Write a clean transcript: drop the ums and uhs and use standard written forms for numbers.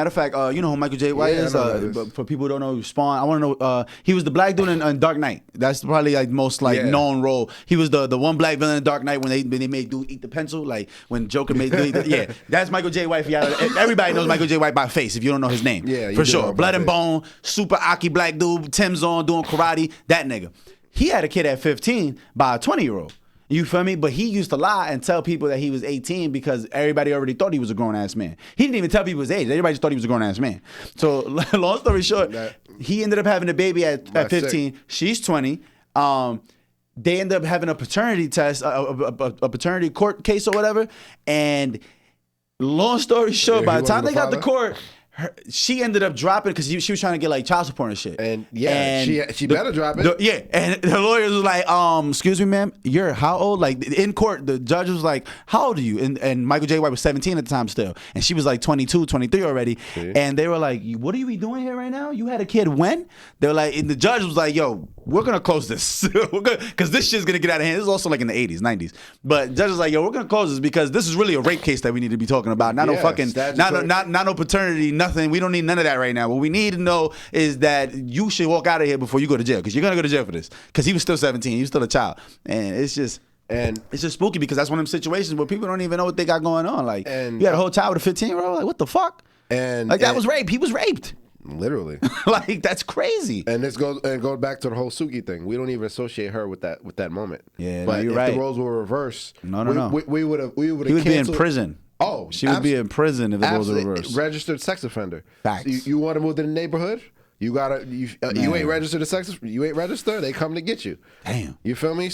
Matter of fact, you know who Michael J. White Yeah, I is? know who that is. But for people who don't know, Spawn. I want to know. He was the black dude in Dark Knight. That's probably like most like known role. He was the one black villain in Dark Knight when they made dude eat the pencil, like when Joker made dude. Yeah, that's Michael J. White. Everybody knows Michael J. White by face. If you don't know his name, Yeah, you for do sure. know Blood by and face. Bone, super Aki black dude, Tim's on doing karate. That nigga. He had a kid at 15 by a 20-year-old. You feel me? But he used to lie and tell people that he was 18 because everybody already thought he was a grown-ass man. He didn't even tell people his age. Everybody just thought he was a grown-ass man. So long story short, he ended up having a baby at 15. She's 20. They ended up having a paternity test, a paternity court case or whatever. And long story short, by the time they got to court, she ended up dropping because she was trying to get like child support and shit. And she better drop it. And the lawyers was like, excuse me, ma'am, you're how old? Like in court, the judge was like, how old are you? And Michael J. White was 17 at the time still. And she was like 22, 23 already. See? And they were like, what are you doing here right now? You had a kid when? They were like, and the judge was like, yo, we're going to close this. Because this shit's going to get out of hand. This is also like in the 80s, 90s. But the judge was like, yo, we're going to close this because this is really a rape case that we need to be talking about. Not no fucking, not no paternity, nothing. We don't need none of that right now. What we need to know is that you should walk out of here before you go to jail because you're going to go to jail for this. Because he was still 17. He was still a child. And it's just spooky because that's one of them situations where people don't even know what they got going on. Like, you had a whole child with a 15-year-old? Like, what the fuck? That was rape. He was raped. Literally. Like, that's crazy. And this goes back to the whole Suki thing. We don't even associate her with that moment. Yeah, but you're if right. the roles were reversed, no. We would have He would be in prison. Oh, she would be in prison if the roles were reversed. Registered sex offender. Facts. So you want to move to the neighborhood? You ain't registered a sex. You ain't registered. They come to get you. Damn. You feel me?